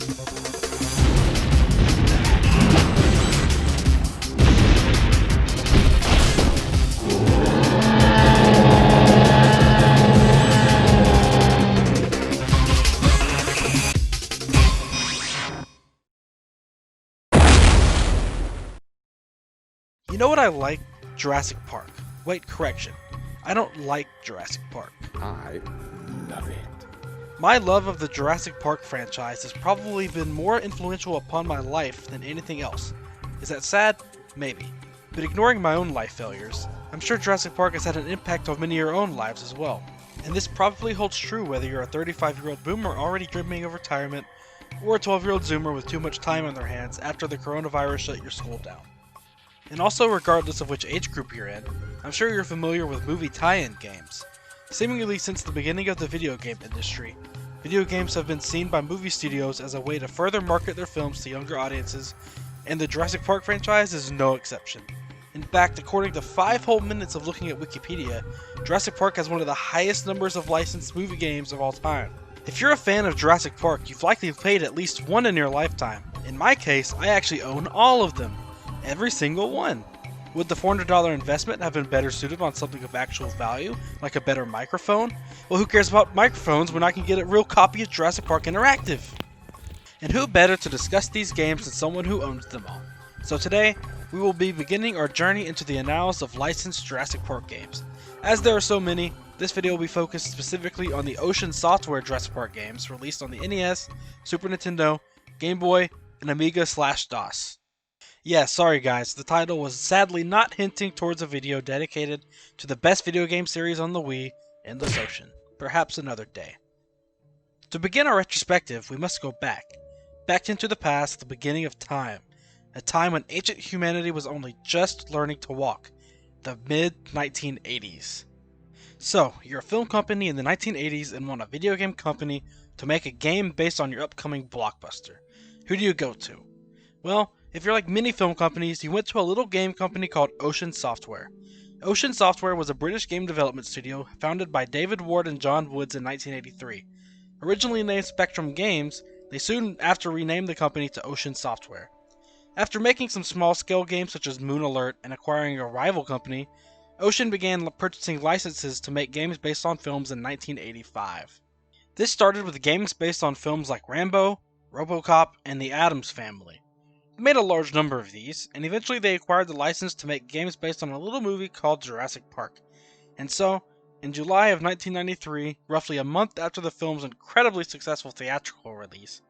You know what I like? Jurassic Park. Wait, correction. I don't like Jurassic Park. I love it. My love of the Jurassic Park franchise has probably been more influential upon my life than anything else. Is that sad? Maybe. But ignoring my own life failures, I'm sure Jurassic Park has had an impact on many of your own lives as well. And this probably holds true whether you're a 35-year-old boomer already dreaming of retirement, or a 12-year-old zoomer with too much time on their hands after the coronavirus shut your school down. And also, regardless of which age group you're in, I'm sure you're familiar with movie tie-in games. Seemingly since the beginning of the video game industry, video games have been seen by movie studios as a way to further market their films to younger audiences, and the Jurassic Park franchise is no exception. In fact, according to 5 whole minutes of looking at Wikipedia, Jurassic Park has one of the highest numbers of licensed movie games of all time. If you're a fan of Jurassic Park, you've likely played at least one in your lifetime. In my case, I actually own all of them. Every single one. Would the $400 investment have been better suited on something of actual value, like a better microphone? Well, who cares about microphones when I can get a real copy of Jurassic Park Interactive? And who better to discuss these games than someone who owns them all? So today, we will be beginning our journey into the annals of licensed Jurassic Park games. As there are so many, this video will be focused specifically on the Ocean Software Jurassic Park games released on the NES, Super Nintendo, Game Boy, and Amiga/DOS. Yeah, sorry guys, the title was sadly not hinting towards a video dedicated to the best video game series on the Wii, Endless Ocean. Perhaps another day. To begin our retrospective, we must go back into the past, the beginning of time. A time when ancient humanity was only just learning to walk. The mid-1980s. So, you're a film company in the 1980s and want a video game company to make a game based on your upcoming blockbuster. Who do you go to? Well, if you're like many film companies, you went to a little game company called Ocean Software. Ocean Software was a British game development studio founded by David Ward and John Woods in 1983. Originally named Spectrum Games, they soon after renamed the company to Ocean Software. After making some small-scale games such as Moon Alert and acquiring a rival company, Ocean began purchasing licenses to make games based on films in 1985. This started with games based on films like Rambo, RoboCop, and The Addams Family. They made a large number of these, and eventually they acquired the license to make games based on a little movie called Jurassic Park. And so, in July of 1993, roughly a month after the film's incredibly successful theatrical release,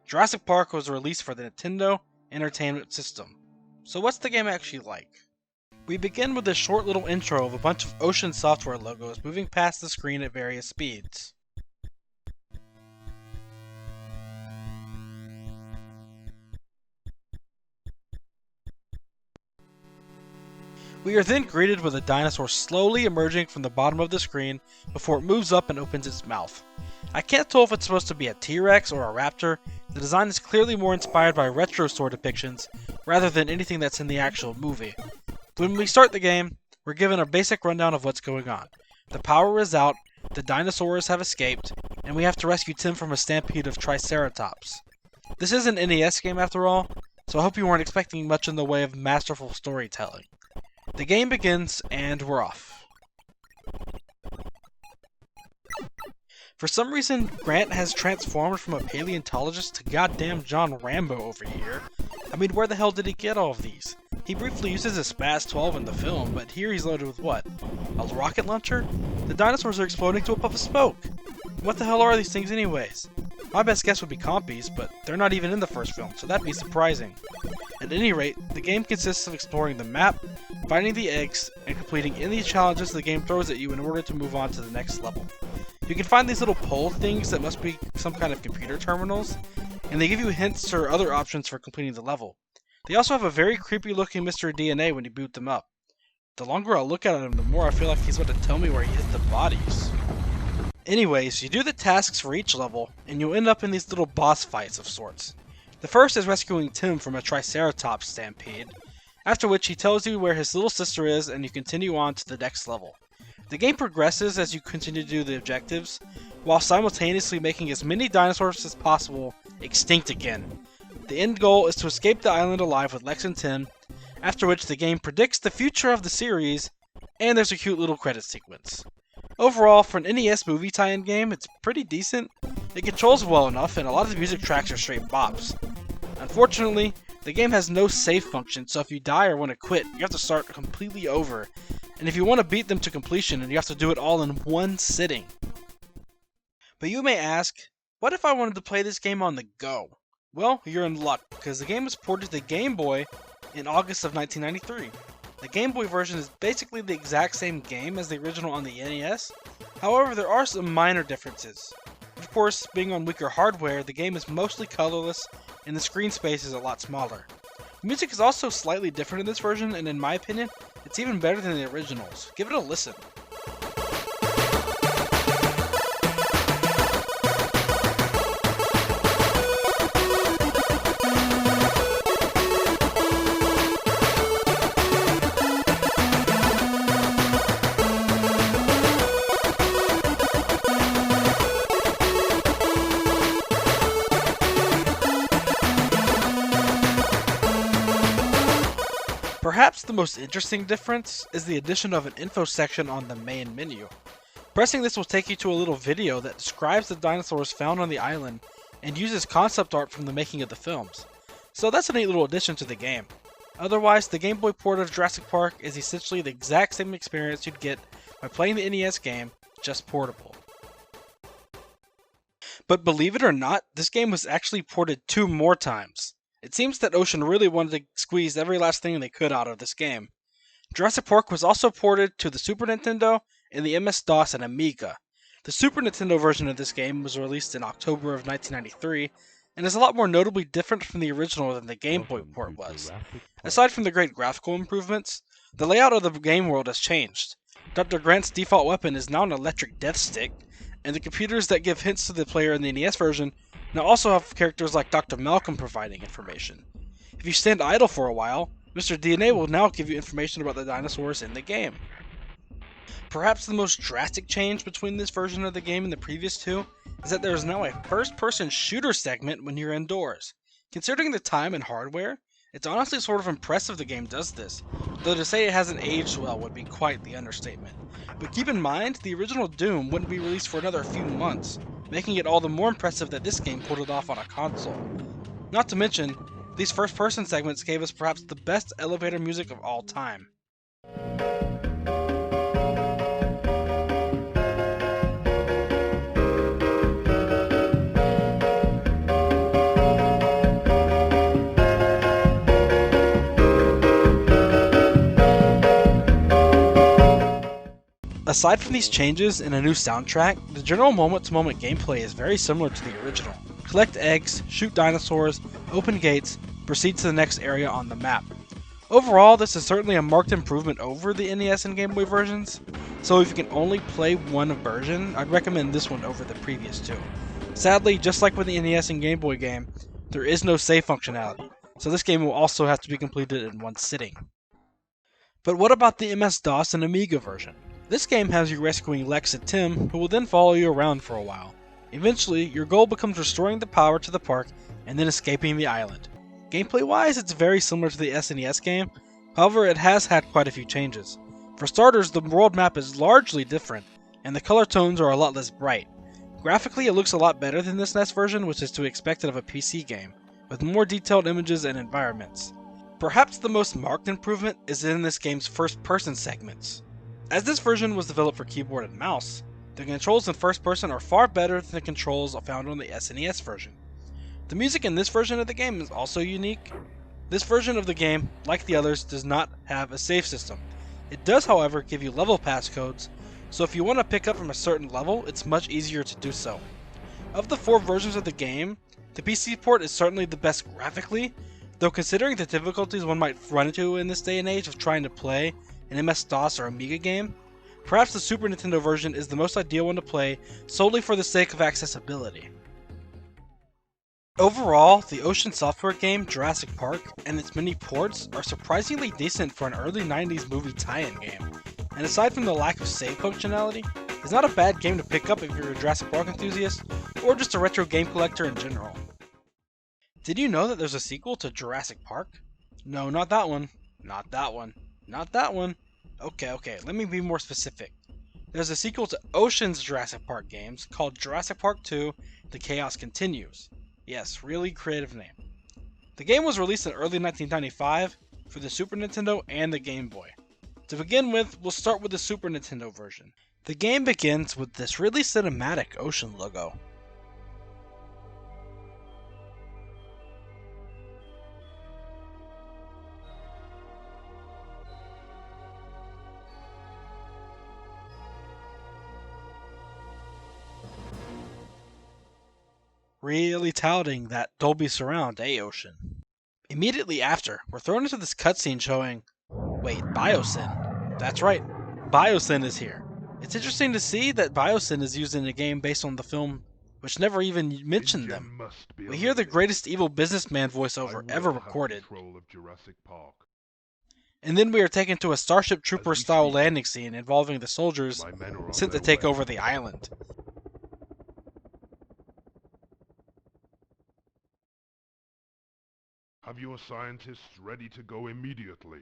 Jurassic Park was released for the Nintendo Entertainment System. So what's the game actually like? We begin with a short little intro of a bunch of Ocean Software logos moving past the screen at various speeds. We are then greeted with a dinosaur slowly emerging from the bottom of the screen before it moves up and opens its mouth. I can't tell if it's supposed to be a T-Rex or a Raptor. The design is clearly more inspired by retrosaur depictions rather than anything that's in the actual movie. When we start the game, we're given a basic rundown of what's going on. The power is out, the dinosaurs have escaped, and we have to rescue Tim from a stampede of Triceratops. This is an NES game after all, so I hope you weren't expecting much in the way of masterful storytelling. The game begins, and we're off. For some reason, Grant has transformed from a paleontologist to goddamn John Rambo over here. I mean, where the hell did he get all of these? He briefly uses a Spaz-12 in the film, but here he's loaded with what? A rocket launcher? The dinosaurs are exploding to a puff of smoke! What the hell are these things anyways? My best guess would be compies, but they're not even in the first film, so that'd be surprising. At any rate, the game consists of exploring the map, finding the eggs, and completing any challenges the game throws at you in order to move on to the next level. You can find these little pole things that must be some kind of computer terminals, and they give you hints or other options for completing the level. They also have a very creepy looking Mr. DNA when you boot them up. The longer I look at him, the more I feel like he's about to tell me where he hid the bodies. Anyways, you do the tasks for each level, and you'll end up in these little boss fights of sorts. The first is rescuing Tim from a Triceratops stampede, after which he tells you where his little sister is and you continue on to the next level. The game progresses as you continue to do the objectives, while simultaneously making as many dinosaurs as possible extinct again. The end goal is to escape the island alive with Lex and Tim, after which the game predicts the future of the series, and there's a cute little credit sequence. Overall, for an NES movie tie-in game, it's pretty decent. It controls well enough, and a lot of the music tracks are straight bops. Unfortunately, the game has no save function, so if you die or want to quit, you have to start completely over. And if you want to beat them to completion, you have to do it all in one sitting. But you may ask, what if I wanted to play this game on the go? Well, you're in luck, because the game was ported to Game Boy in August of 1993. The Game Boy version is basically the exact same game as the original on the NES, however there are some minor differences. Of course, being on weaker hardware, the game is mostly colorless and the screen space is a lot smaller. The music is also slightly different in this version, and in my opinion, it's even better than the originals. Give it a listen. Perhaps the most interesting difference is the addition of an info section on the main menu. Pressing this will take you to a little video that describes the dinosaurs found on the island and uses concept art from the making of the films. So that's a neat little addition to the game. Otherwise, the Game Boy port of Jurassic Park is essentially the exact same experience you'd get by playing the NES game, just portable. But believe it or not, this game was actually ported 2 more times. It seems that Ocean really wanted to squeeze every last thing they could out of this game. Jurassic Park was also ported to the Super Nintendo and the MS-DOS and Amiga. The Super Nintendo version of this game was released in October of 1993, and is a lot more notably different from the original than the Game Boy port was. Aside from the great graphical improvements, the layout of the game world has changed. Dr. Grant's default weapon is now an electric death stick, and the computers that give hints to the player in the NES version now also have characters like Dr. Malcolm providing information. If you stand idle for a while, Mr. DNA will now give you information about the dinosaurs in the game. Perhaps the most drastic change between this version of the game and the previous two is that there is now a first-person shooter segment when you're indoors. Considering the time and hardware, it's honestly sort of impressive the game does this, though to say it hasn't aged well would be quite the understatement. But keep in mind, the original Doom wouldn't be released for another few months, making it all the more impressive that this game ported off on a console. Not to mention, these first-person segments gave us perhaps the best elevator music of all time. Aside from these changes and a new soundtrack, the general moment-to-moment gameplay is very similar to the original. Collect eggs, shoot dinosaurs, open gates, proceed to the next area on the map. Overall, this is certainly a marked improvement over the NES and Game Boy versions, so if you can only play one version, I'd recommend this one over the previous two. Sadly, just like with the NES and Game Boy game, there is no save functionality, so this game will also have to be completed in one sitting. But what about the MS-DOS and Amiga version? This game has you rescuing Lex and Tim, who will then follow you around for a while. Eventually, your goal becomes restoring the power to the park and then escaping the island. Gameplay-wise, it's very similar to the SNES game, however it has had quite a few changes. For starters, the world map is largely different, and the color tones are a lot less bright. Graphically, it looks a lot better than this NES version, which is to be expected of a PC game, with more detailed images and environments. Perhaps the most marked improvement is in this game's first-person segments. As this version was developed for keyboard and mouse, the controls in first person are far better than the controls found on the SNES version. The music in this version of the game is also unique. This version of the game, like the others, does not have a save system. It does, however, give you level passcodes, so if you want to pick up from a certain level, it's much easier to do so. Of the 4 versions of the game, the PC port is certainly the best graphically, though considering the difficulties one might run into in this day and age of trying to play an MS-DOS or Amiga game, perhaps the Super Nintendo version is the most ideal one to play solely for the sake of accessibility. Overall, the Ocean Software game Jurassic Park and its many ports are surprisingly decent for an early 90s movie tie-in game, and aside from the lack of save functionality, it's not a bad game to pick up if you're a Jurassic Park enthusiast or just a retro game collector in general. Did you know that there's a sequel to Jurassic Park? No, not that one. Not that one. Not that one. Okay, let me be more specific. There's a sequel to Ocean's Jurassic Park games called Jurassic Park 2: The Chaos Continues. Yes, really creative name. The game was released in early 1995 for the Super Nintendo and the Game Boy. To begin with, we'll start with the Super Nintendo version. The game begins with this really cinematic ocean logo. Really touting that Dolby Surround, Ocean. Immediately after, we're thrown into this cutscene showing, wait, Biosyn. That's right, Biosyn is here. It's interesting to see that Biosyn is used in a game based on the film, which never even mentioned them. We hear the greatest evil businessman voiceover ever recorded. And then we are taken to a Starship Trooper-style landing scene involving the soldiers sent to take over the island. Have your scientists ready to go immediately.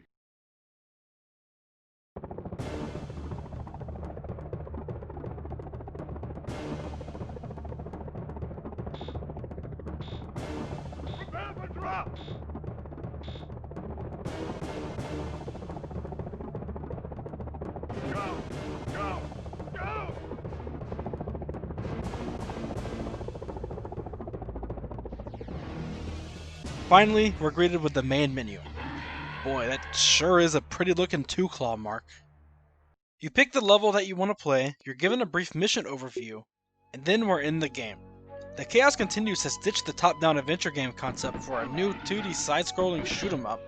Prepare for drop! Go! Go! Go! Finally, we're greeted with the main menu. Boy, that sure is a pretty looking two-claw mark. You pick the level that you want to play, you're given a brief mission overview, and then we're in the game. The Chaos Continues has ditched the top-down adventure game concept for a new 2D side-scrolling shoot-'em-up.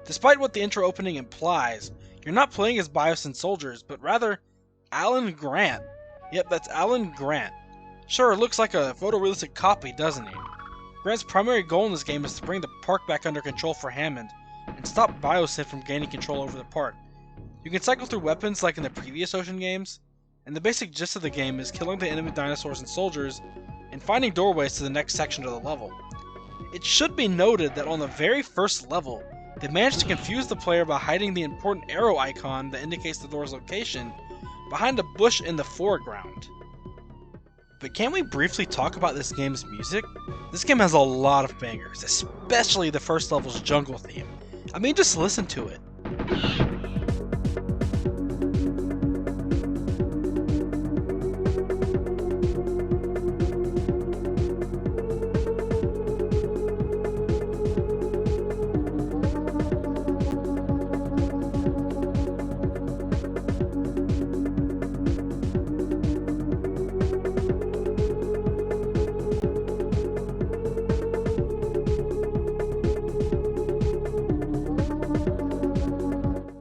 Despite what the intro opening implies, you're not playing as Biosyn soldiers, but rather Alan Grant. Yep, that's Alan Grant. Sure, it looks like a photorealistic copy, doesn't he? Grant's primary goal in this game is to bring the park back under control for Hammond, and stop Biosyn from gaining control over the park. You can cycle through weapons like in the previous Ocean games, and the basic gist of the game is killing the enemy dinosaurs and soldiers, and finding doorways to the next section of the level. It should be noted that on the very first level, they managed to confuse the player by hiding the important arrow icon that indicates the door's location behind a bush in the foreground. But can we briefly talk about this game's music? This game has a lot of bangers, especially the first level's jungle theme. I mean, just listen to it.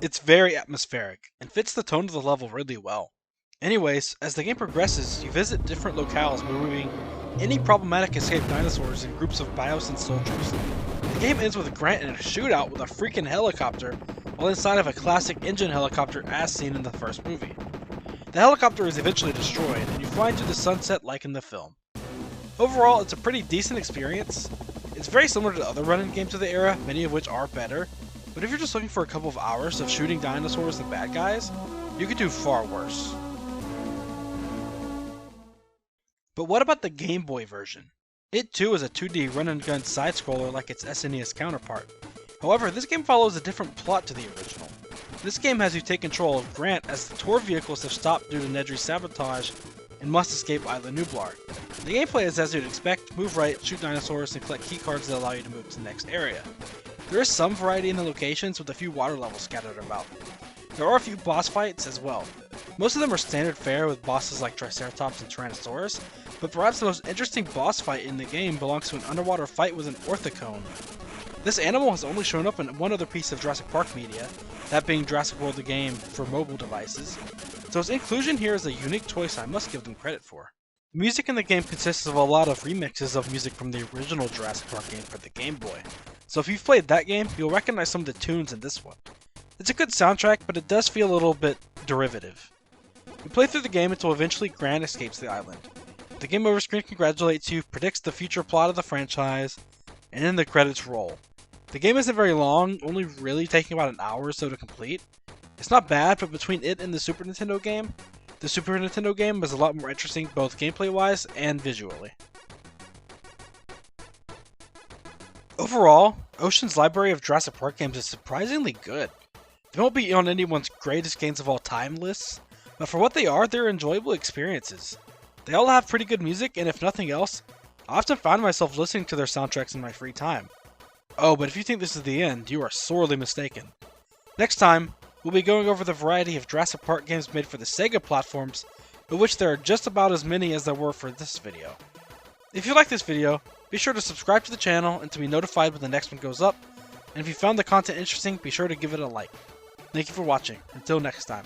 It's very atmospheric, and fits the tone of the level really well. Anyways, as the game progresses, you visit different locales removing any problematic escaped dinosaurs and groups of Biosyn soldiers. The game ends with Grant in a shootout with a freaking helicopter while inside of a classic engine helicopter as seen in the first movie. The helicopter is eventually destroyed, and you fly into the sunset like in the film. Overall, it's a pretty decent experience. It's very similar to other run-in games of the era, many of which are better, but if you're just looking for a couple of hours of shooting dinosaurs and bad guys, you could do far worse. But what about the Game Boy version? It too is a 2D run-and-gun side-scroller like its SNES counterpart. However, this game follows a different plot to the original. This game has you take control of Grant as the tour vehicles have stopped due to Nedry's sabotage and must escape Isla Nublar. The gameplay is as you'd expect: move right, shoot dinosaurs, and collect keycards that allow you to move to the next area. There is some variety in the locations with a few water levels scattered about. There are a few boss fights as well. Most of them are standard fare with bosses like Triceratops and Tyrannosaurus, but perhaps the most interesting boss fight in the game belongs to an underwater fight with an orthocone. This animal has only shown up in one other piece of Jurassic Park media, that being Jurassic World the game for mobile devices, so its inclusion here is a unique choice I must give them credit for. The music in the game consists of a lot of remixes of music from the original Jurassic Park game for the Game Boy, so if you've played that game, you'll recognize some of the tunes in this one. It's a good soundtrack, but it does feel a little bit derivative. You play through the game until eventually Grant escapes the island. The game over screen congratulates you, predicts the future plot of the franchise, and then the credits roll. The game isn't very long, only really taking about an hour or so to complete. It's not bad, but between it and the Super Nintendo game is a lot more interesting both gameplay-wise and visually. Overall, Ocean's library of Jurassic Park games is surprisingly good. They won't be on anyone's greatest games of all time lists, but for what they are, they're enjoyable experiences. They all have pretty good music, and if nothing else, I often find myself listening to their soundtracks in my free time. Oh, but if you think this is the end, you are sorely mistaken. Next time, we'll be going over the variety of Jurassic Park games made for the Sega platforms, of which there are just about as many as there were for this video. If you like this video, be sure to subscribe to the channel and to be notified when the next one goes up, and if you found the content interesting, be sure to give it a like. Thank you for watching. Until next time.